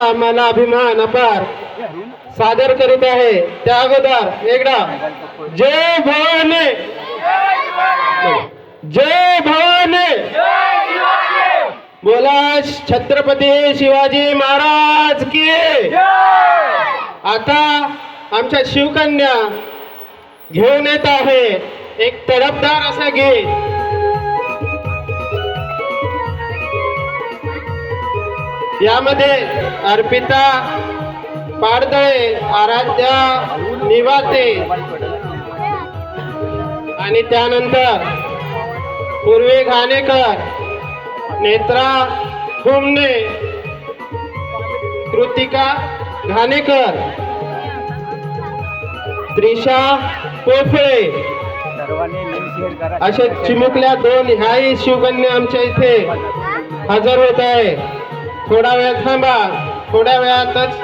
आम्हाला अभिमान अपार सादर करीत आहे। त्या अगोदर एकदा जय भवानी, जय भवानी, बोला छत्रपती शिवाजी महाराज की। आता आमच्या शिवकन्या घेऊन येत आहे एक तडफदार असा गीत। यामध्ये अर्पिता पाडदळे, आराध्या निवाते आणि त्यानंतर पूर्वी घाणेकर, नेत्रा हुमने, कृतिका घाणेकर, त्रिशा पोफळे अशा चिमुकल्या दोन ह्याही शिवकन्या आमच्या इथे हजर होत आहे। थोडा वेळ थांबा, थोड्या वेळातच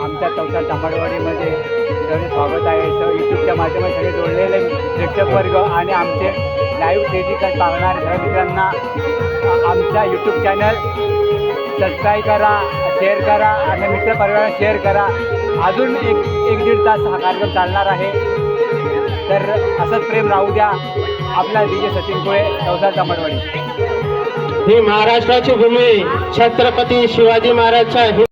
आमच्या चौथा तांबडवाडीमध्ये सर्व स्वागत आहे। यूट्यूबच्या माध्यमातून सगळे जोडलेले प्रेक्षक वर्ग आणि आमचे लाईव्ह टेलिकास्ट पाहणारे सर्व मित्रांना आमच्या यूट्यूब चॅनल सबस्क्राईब करा, शेअर करा आणि मित्रपरिवाराला शेअर करा। अजून एक दीड तास हा कार्यक्रम चालणार आहे, तर असंच प्रेम राहू द्या। आपला DJ सचिन कोळे, चौथा तांबडवाडी। ही महाराष्ट्राची भूमी छत्रपती शिवाजी महाराजच्या